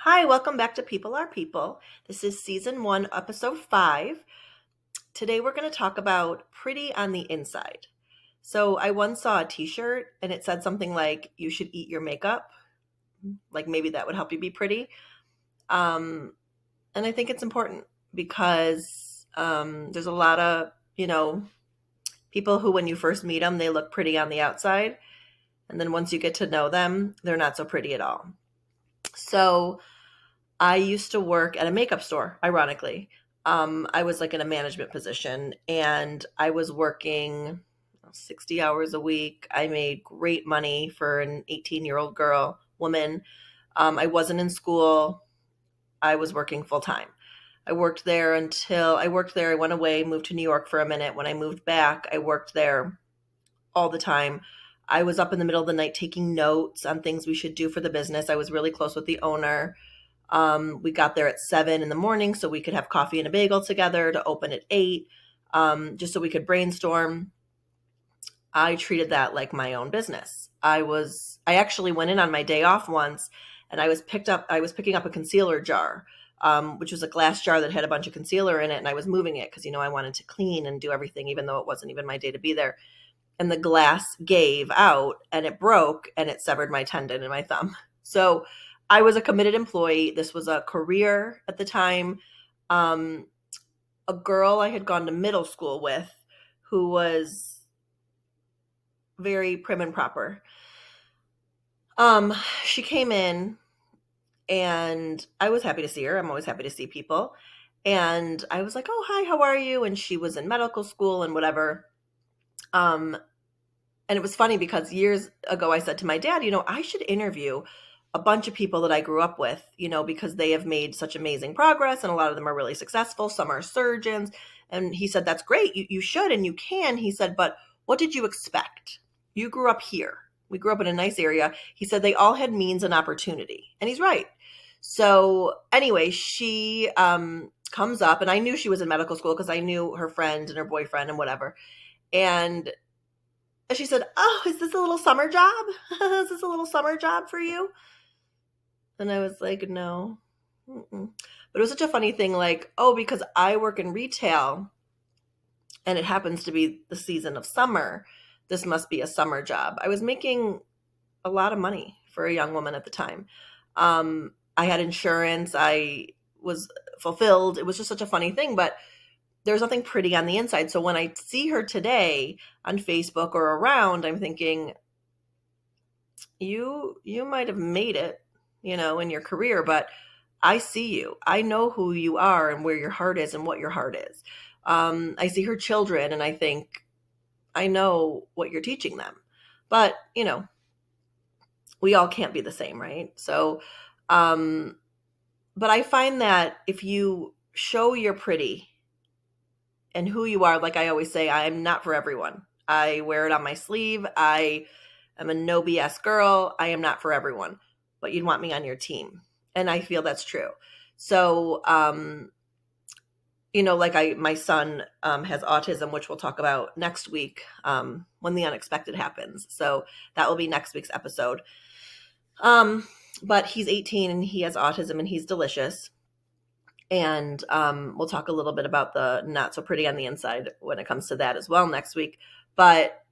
Hi, welcome back to People Are People. This is season one, episode five. Today we're going to talk about pretty on the inside. So I once saw a t shirt and it said something like, you should eat your makeup. Like maybe that would help you be pretty. Um, and I think it's important because there's a lot of, people who, when you first meet them, they look pretty on the outside. And then once you get to know them, they're not so pretty at all. So I used to work at a makeup store, ironically. I was like in a management position and I was working 60 hours a week. I made great money for an 18-year-old woman. I wasn't in school. I was working full time. I went away, moved to New York for a minute. When I moved back, I worked there all the time. I was up in the middle of the night taking notes on things we should do for the business. I was really close with the owner. We got there at 7 in the morning so we could have coffee and a bagel together to open at 8, just so we could brainstorm. I treated that like my own business. I actually went in on my day off once and I was picking up a concealer jar, which was a glass jar that had a bunch of concealer in it. And I was moving it because, I wanted to clean and do everything, even though it wasn't even my day to be there. And the glass gave out and it broke and it severed my tendon in my thumb. So I was a committed employee. This was a career at the time. Um, a girl I had gone to middle school with who was very prim and proper. She came in and I was happy to see her. I'm always happy to see people. And I was like, "Oh, hi, how are you?" And she was in medical school and whatever. Um, And it was funny because years ago I said to my dad, I should interview a bunch of people that I grew up with, because they have made such amazing progress and a lot of them are really successful. Some are surgeons. And he said, that's great. You should and you can. He said, but what did you expect? You grew up here. We grew up in a nice area. He said they all had means and opportunity. And he's right. So anyway, she comes up and I knew she was in medical school because I knew her friend and her boyfriend and whatever. And she said, "Oh, is this a little summer job? Is this a little summer job for you?" And I was like, "No." Mm-mm. But it was such a funny thing, like, "Oh, because I work in retail and it happens to be the season of summer, this must be a summer job." I was making a lot of money for a young woman at the time. I had insurance. I was fulfilled. It was just such a funny thing, but there's nothing pretty on the inside. So when I see her today on Facebook or around, I'm thinking, you might have made it, in your career, but I see you. I know who you are and where your heart is and what your heart is. I see her children and I think I know what you're teaching them. But, we all can't be the same, right? So, um, but I find that if you show you're pretty and who you are, like I always say, I'm not for everyone. I wear it on my sleeve. I am a no BS girl. I am not for everyone, but you'd want me on your team. And I feel that's true. So, my son has autism, which we'll talk about next week when the unexpected happens. So that will be next week's episode. But he's 18 and he has autism and he's delicious. And we'll talk a little bit about the not so pretty on the inside when it comes to that as well next week. But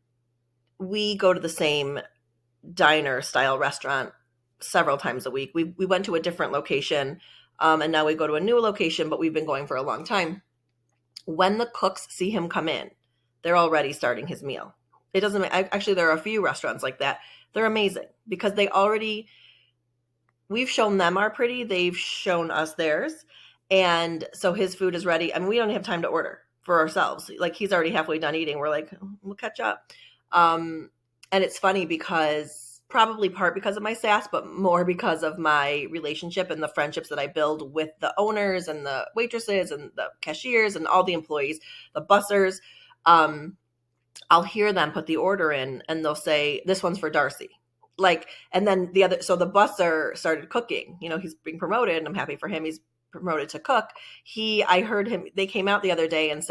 we go to the same diner style restaurant several times a week. We went to a different location, and now we go to a new location, but we've been going for a long time. When the cooks see him come in, they're already starting his meal. It doesn't actually, there are a few restaurants like that. They're amazing because we've shown them our pretty, they've shown us theirs. And so his food is ready. I mean, we don't have time to order for ourselves. Like he's already halfway done eating. We're like, we'll catch up. And it's funny because probably part because of my sass, but more because of my relationship and the friendships that I build with the owners and the waitresses and the cashiers and all the employees, the bussers. I'll hear them put the order in and they'll say, this one's for Darcy. And then so the busser started cooking, he's being promoted and I'm happy for him. He's promoted to cook. I heard him, they came out the other day and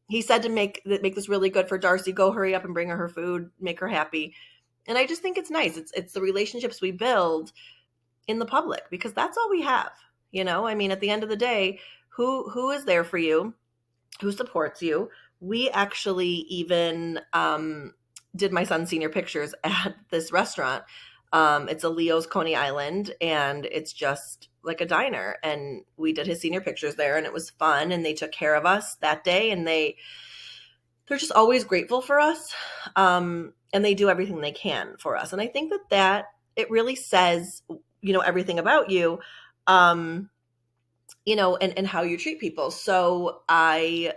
he said to make this really good for Darcy, go hurry up and bring her food, make her happy. And I just think it's nice. It's the relationships we build. in the public, because that's all we have. I mean, at the end of the day, who is there for you, who supports you? We actually even did my son's senior pictures at this restaurant. It's a Leo's Coney Island, and it's just like a diner. And we did his senior pictures there, and it was fun. And they took care of us that day, and they're just always grateful for us, and they do everything they can for us. And I think that it really says, everything about you, and how you treat people. So I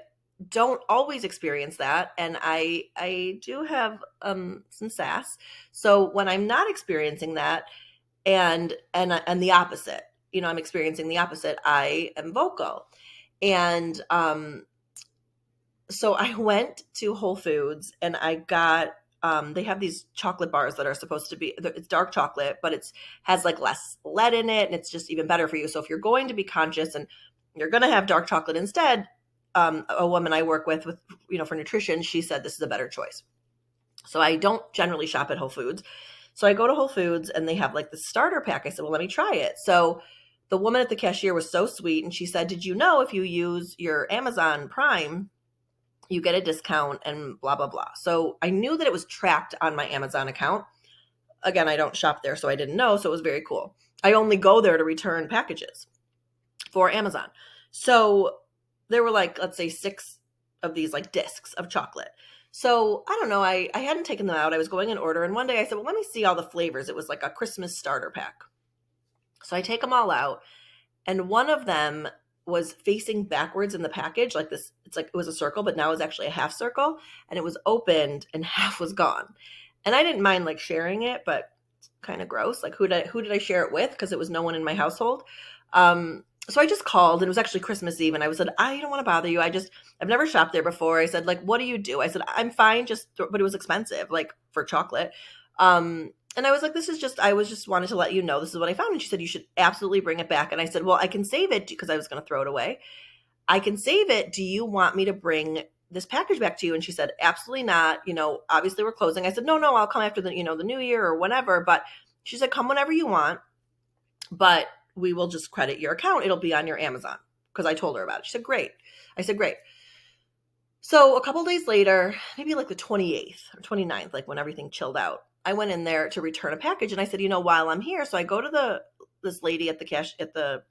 don't always experience that, and I do have some sass. So when I'm not experiencing that, and the opposite, I'm experiencing the opposite, I am vocal. And so I went to Whole Foods, and I got they have these chocolate bars that are supposed to be, it's dark chocolate, but it's has like less lead in it, and it's just even better for you. So if you're going to be conscious and you're going to have dark chocolate instead, a woman I work with for nutrition, she said this is a better choice. So I don't generally shop at Whole Foods. So I go to Whole Foods, and they have like the starter pack. I said, well, let me try it. So the woman at the cashier was so sweet, and she said, did you know if you use your Amazon Prime, you get a discount and blah, blah, blah. So I knew that it was tracked on my Amazon account. Again, I don't shop there, so I didn't know. So it was very cool. I only go there to return packages for Amazon. So there were like, let's say 6 of these like discs of chocolate. So I don't know. I hadn't taken them out. I was going in order. And one day I said, well, let me see all the flavors. It was like a Christmas starter pack. So I take them all out. And one of them was facing backwards in the package like this. It's like it was a circle, but now it's actually a half circle, and it was opened and half was gone. And I didn't mind like sharing it, but it's kind of gross. Like who did I share it with? Because it was no one in my household. So I just called, and it was actually Christmas Eve, and I said, I don't want to bother you. I've never shopped there before. I said, like, what do you do? I said, I'm fine, but it was expensive, like for chocolate. And I was like, I was just wanted to let you know this is what I found. And she said, you should absolutely bring it back. And I said, well, I can save it, because I was going to throw it away. I can save it. Do you want me to bring this package back to you? And she said, absolutely not. Obviously we're closing. I said, no, I'll come after the new year or whatever. But she said, come whenever you want, but we will just credit your account. It'll be on your Amazon. Because I told her about it. She said, great. I said, great. So a couple days later, maybe like the 28th or 29th, like when everything chilled out, I went in there to return a package, and I said, while I'm here, so I go to this lady at the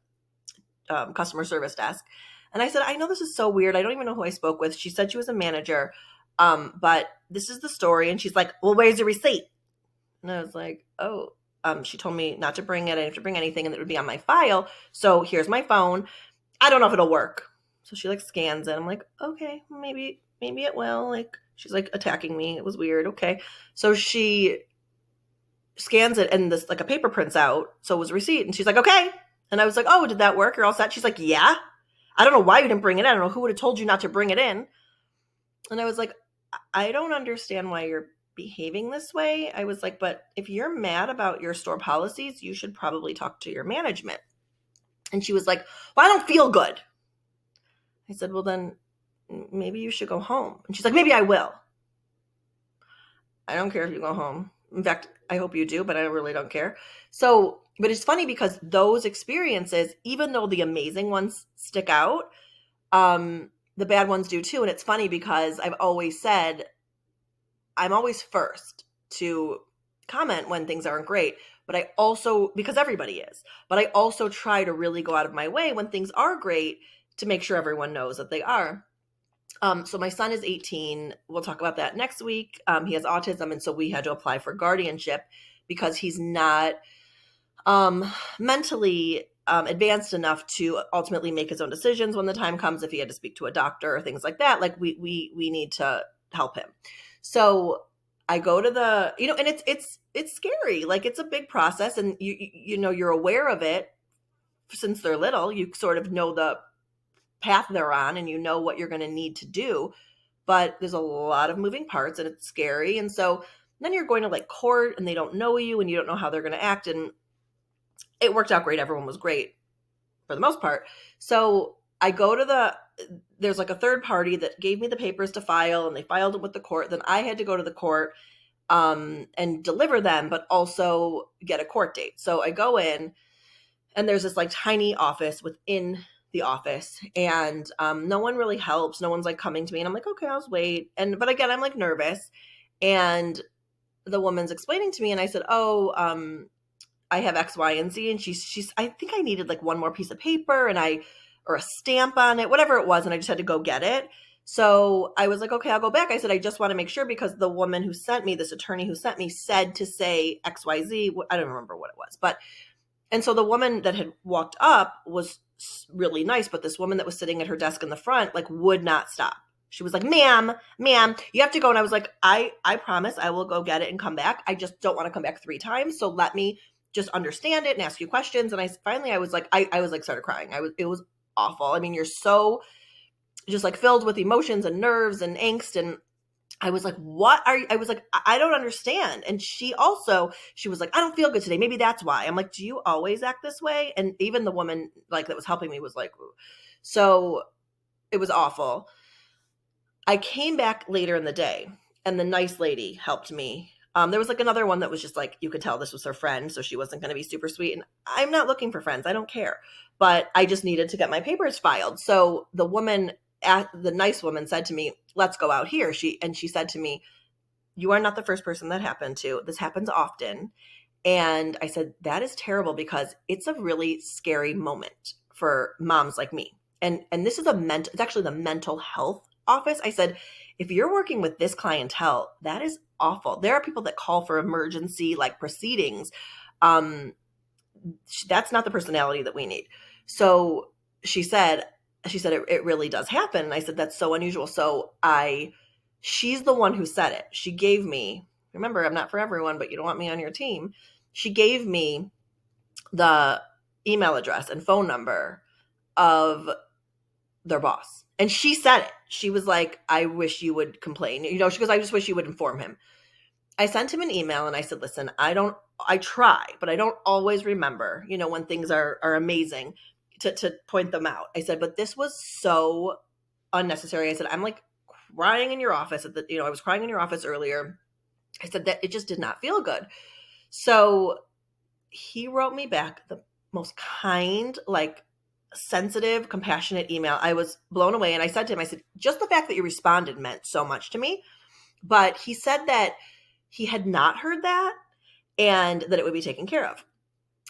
customer service desk, and I said, I know this is so weird. I don't even know who I spoke with. She said she was a manager, but this is the story. And she's like, well, where's your receipt? And I was like, oh, she told me not to bring it. I didn't have to bring anything, and it would be on my file. So here's my phone. I don't know if it'll work. So she like scans it. I'm like, okay, maybe it will. Like, she's like attacking me. It was weird. Okay. So she scans it, and this like a paper prints out. So it was a receipt, and she's like, okay. And I was like, oh, did that work? You're all set? She's like, yeah. I don't know why you didn't bring it in. I don't know who would have told you not to bring it in. And I was like, I don't understand why you're behaving this way. I was like, but if you're mad about your store policies, you should probably talk to your management. And she was like, well, I don't feel good. I said, well, then maybe you should go home. And she's like, maybe I will. I don't care if you go home. In fact, I hope you do, but I really don't care. So, but it's funny because those experiences, even though the amazing ones stick out, the bad ones do too. And it's funny because I've always said, I'm always first to comment when things aren't great, but I also, because everybody is, but I also try to really go out of my way when things are great to make sure everyone knows that they are. So my son is 18. We'll talk about that next week. He has autism, and so we had to apply for guardianship because he's not mentally advanced enough to ultimately make his own decisions when the time comes. If he had to speak to a doctor or things like that, like we need to help him. So I go to the, and it's scary. Like, it's a big process, and you're aware of it since they're little. You sort of know the path they're on, and you know what you're going to need to do, but there's a lot of moving parts, and it's scary. And so then you're going to like court, and they don't know you, and you don't know how they're going to act. And it worked out great. Everyone was great for the most part. So I go to there's like a third party that gave me the papers to file, and they filed it with the court. Then I had to go to the court and deliver them, but also get a court date. So I go in, And there's this like tiny office within the office, and no one really helps. No one's like coming to me, and I'm like, okay, I'll just wait. But again, I'm like nervous, and the woman's explaining to me, and I said, oh, I have X, Y, and Z. And she's, I think I needed like one more piece of paper or a stamp on it, whatever it was. And I just had to go get it. So I was like, okay, I'll go back. I said, I just want to make sure, because the woman who sent me, this attorney who sent me, said to say X, Y, Z. I don't remember what it was, and so the woman that had walked up was really nice, but this woman that was sitting at her desk in the front, like, would not stop. She was like, ma'am, you have to go. And I was like, I promise I will go get it and come back. I just don't want to come back 3 times. So let me just understand it and ask you questions. And I was like, I was like, started crying. It was awful. I mean, you're so just like filled with emotions and nerves and angst. And I was like, what are you? I was like, I don't understand. And she was like, I don't feel good today. Maybe that's why. I'm like, do you always act this way? And even the woman like that was helping me was like, ooh. So it was awful. I came back later in the day, and the nice lady helped me. There was like another one that was just like, you could tell this was her friend, so she wasn't going to be super sweet. And I'm not looking for friends. I don't care. But I just needed to get my papers filed. So the nice woman said to me, let's go out here. She said to me, you are not the first person that happened to. This happens often. And I said, that is terrible, because it's a really scary moment for moms like me. And this is it's actually the mental health office. I said, if you're working with this clientele, that is awful. There are people that call for emergency like proceedings. That's not the personality that we need. So she said it really does happen. And I said, that's so unusual. So she's the one who said it. She gave me, remember, I'm not for everyone, but you don't want me on your team. She gave me the email address and phone number of their boss. And she said it. She was like, I wish you would complain. She goes, I just wish you would inform him. I sent him an email and I said, listen, I try, but I don't always remember, when things are amazing to point them out. I said, but this was so unnecessary. I said, I'm like crying in your office I was crying in your office earlier. I said that it just did not feel good. So he wrote me back the most kind, like sensitive, compassionate email. I was blown away. And I said to him, I said, just the fact that you responded meant so much to me. But he said that he had not heard that and that it would be taken care of.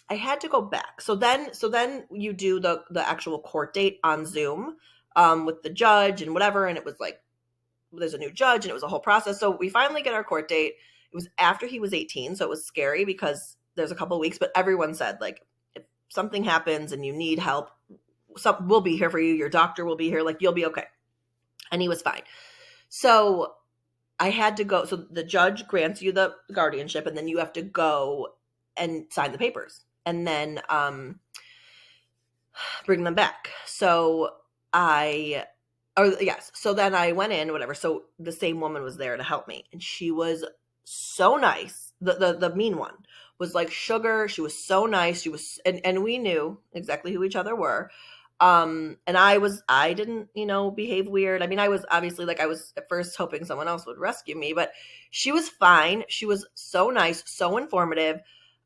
I had to go back. So then you do the actual court date on Zoom with the judge and whatever. And it was like, there's a new judge, and it was a whole process. So we finally get our court date. It was after he was 18. So it was scary because there's a couple of weeks, but everyone said, like, if something happens and you need help, we'll be here for you. Your doctor will be here. Like, you'll be okay. And he was fine. So I had to go. So the judge grants you the guardianship, and then you have to go and sign the papers and then bring them back. So so then I went in, whatever. So the same woman was there to help me, and she was so nice. The mean one was like sugar. She was so nice. She was, and we knew exactly who each other were. And I didn't, behave weird. I mean, I was obviously I was at first hoping someone else would rescue me, but she was fine. She was so nice, so informative.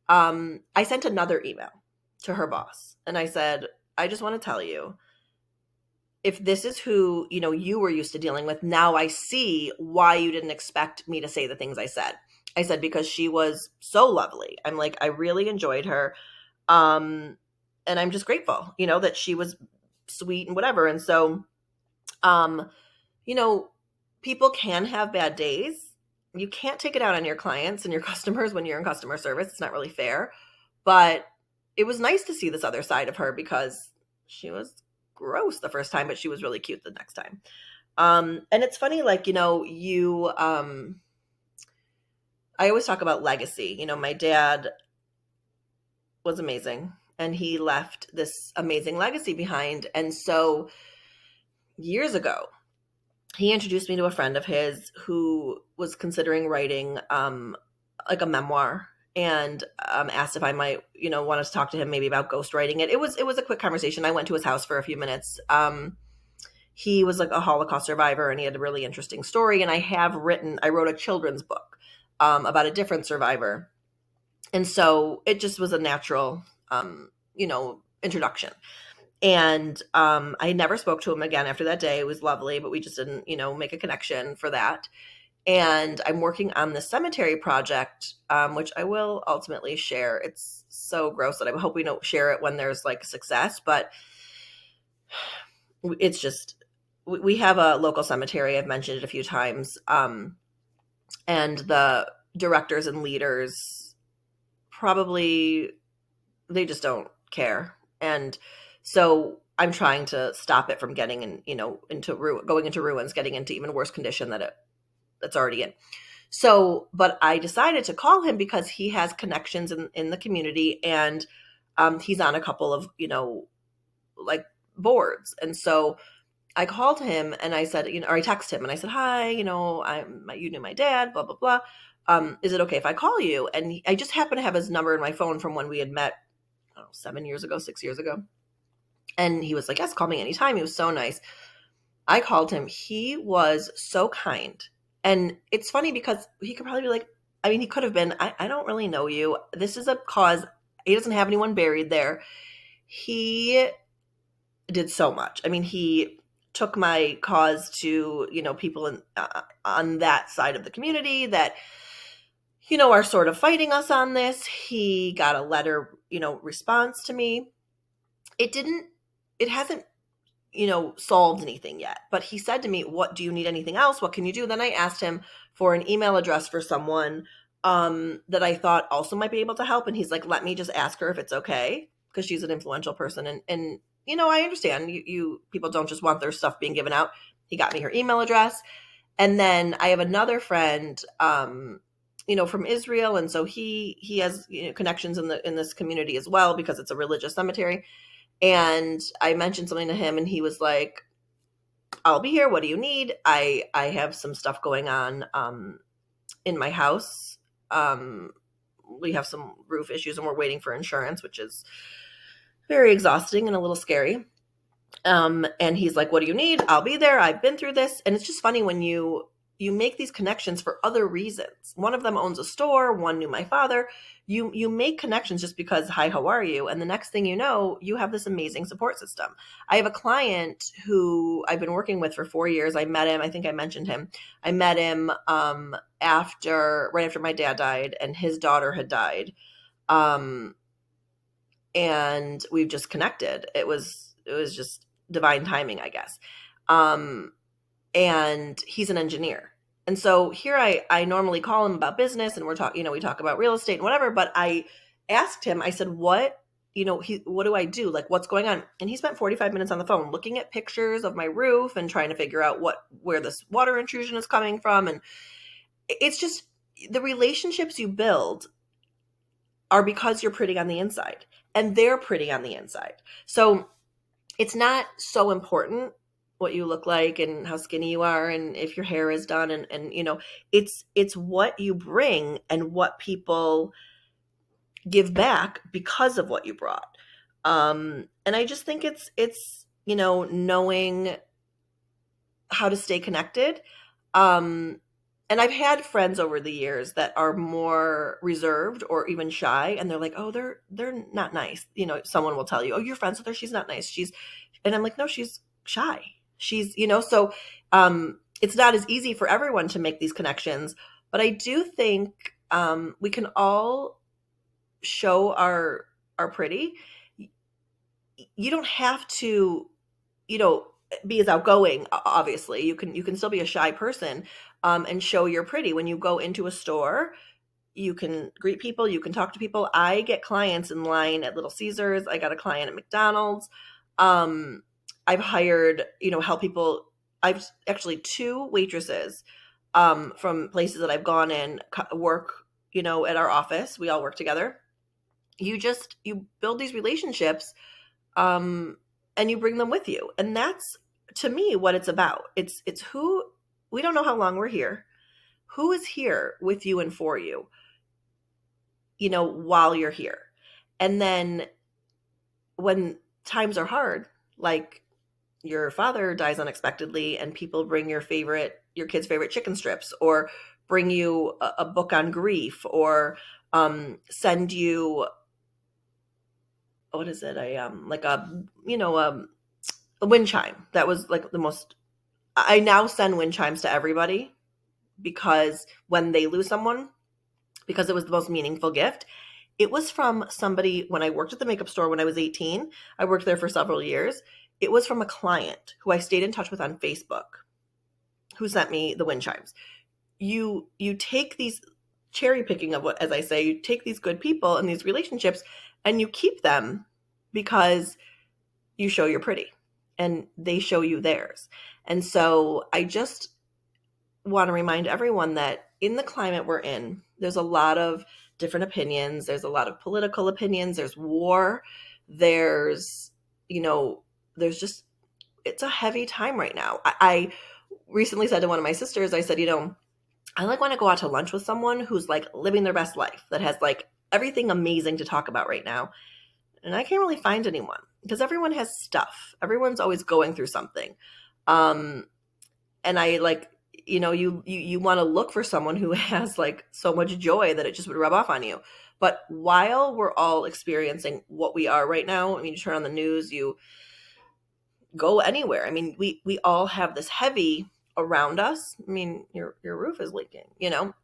I sent another email to her boss, and I said, I just want to tell you, if this is who, you were used to dealing with, now I see why you didn't expect me to say the things I said. I said, because she was so lovely. I'm like, I really enjoyed her. And I'm just grateful, that she was sweet and whatever. And so, people can have bad days. You can't take it out on your clients and your customers when you're in customer service. It's not really fair. But it was nice to see this other side of her, because she was gross the first time, but she was really cute the next time. And it's funny, I always talk about legacy. My dad was amazing, and he left this amazing legacy behind. And so years ago, he introduced me to a friend of his who was considering writing like a memoir, and asked if I might, want to talk to him maybe about ghostwriting it. It was a quick conversation. I went to his house for a few minutes. He was like a Holocaust survivor, and he had a really interesting story. And I wrote a children's book about a different survivor. And so it just was a natural introduction. And I never spoke to him again after that day. It was lovely, but we just didn't, make a connection for that. And I'm working on the cemetery project, which I will ultimately share. It's so gross that I hope we don't share it when there's like success, but it's just, we have a local cemetery. I've mentioned it a few times. And the directors and leaders probably, they just don't care. And so I'm trying to stop it from getting going into ruins, getting into even worse condition that's already in. So, but I decided to call him because he has connections in the community, and he's on a couple of, like boards. And so I called him and I said, or I texted him and I said, hi, you knew my dad, blah, blah, blah. Is it okay if I call you? And I just happened to have his number in my phone from when we had met, I don't know, 7 years ago, 6 years ago. And he was like, yes, call me anytime. He was so nice. I called him. He was so kind. And it's funny because he could probably be like, he could have been, I don't really know you. This is a cause. He doesn't have anyone buried there. He did so much. He took my cause to, people on that side of the community that, are sort of fighting us on this. He got a letter, response to me. It hasn't, solved anything yet. But he said to me, what do you need anything else? What can you do? Then I asked him for an email address for someone that I thought also might be able to help. And he's like, let me just ask her if it's okay, because she's an influential person. And I understand you people don't just want their stuff being given out. He got me her email address. And then I have another friend, from Israel. And so he has connections in this community as well, because it's a religious cemetery. And I mentioned something to him and he was like, I'll be here. What do you need? I have some stuff going on in my house. We have some roof issues and we're waiting for insurance, which is very exhausting and a little scary. And he's like, what do you need? I'll be there. I've been through this. And it's just funny when you make these connections for other reasons. One of them owns a store. One knew my father. You make connections just because, hi, how are you? And the next thing you know, you have this amazing support system. I have a client who I've been working with for 4 years. I met him. I think I mentioned him. I met him right after my dad died and his daughter had died. And we've just connected. It was just divine timing, I guess. And he's an engineer. And so here I normally call him about business and we talk about real estate and whatever, but I asked him, I said, what do I do? Like, what's going on? And he spent 45 minutes on the phone looking at pictures of my roof and trying to figure out where this water intrusion is coming from. And it's just the relationships you build are because you're pretty on the inside and they're pretty on the inside. So it's not so important what you look like and how skinny you are and if your hair is done and it's what you bring and what people give back because of what you brought. And I just think it's knowing how to stay connected. And I've had friends over the years that are more reserved or even shy, and they're like, oh, they're not nice. Someone will tell you, oh, you're friends with her, she's not nice, and I'm like, no, she's shy. She's, so it's not as easy for everyone to make these connections. But I do think we can all show our pretty. You don't have to, be as outgoing. Obviously, you can still be a shy person and show you're pretty. When you go into a store, you can greet people, you can talk to people. I get clients in line at Little Caesars. I got a client at McDonald's. I've hired, help people. I've actually 2 waitresses from places that I've gone in work, at our office. We all work together. You build these relationships and you bring them with you. And that's, to me, what it's about. It's who, we don't know how long we're here. Who is here with you and for you, while you're here. And then when times are hard, like your father dies unexpectedly and people bring your kid's favorite chicken strips, or bring you a book on grief, or send you what is it? Like a wind chime. That was like the most. I now send wind chimes to everybody because when they lose someone, because it was the most meaningful gift. It was from somebody when I worked at the makeup store when I was 18. I worked there for several years. It was from a client who I stayed in touch with on Facebook who sent me the wind chimes. You take these cherry picking of what, as I say, you take these good people and these relationships and you keep them because you show you're pretty and they show you theirs. And so I just want to remind everyone that in the climate we're in, there's a lot of different opinions. There's a lot of political opinions. There's war. There's, you know, there's just, it's a heavy time right now. I recently said to one of my sisters, I said, I like want to go out to lunch with someone who's like living their best life, that has like everything amazing to talk about right now. And I can't really find anyone because everyone has stuff. Everyone's always going through something. Um, and I like, you want to look for someone who has like so much joy that it just would rub off on you. But while we're all experiencing what we are right now, I mean, you turn on the news, you go anywhere. I mean, we all have this heavy around us. I mean, your roof is leaking,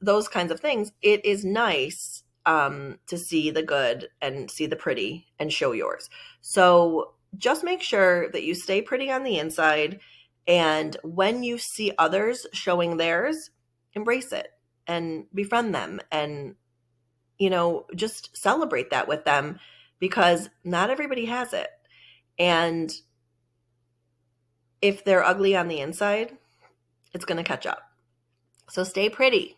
those kinds of things. It is nice to see the good and see the pretty and show yours. So just make sure that you stay pretty on the inside. And when you see others showing theirs, embrace it and befriend them and, just celebrate that with them because not everybody has it. And if they're ugly on the inside, it's going to catch up. So stay pretty.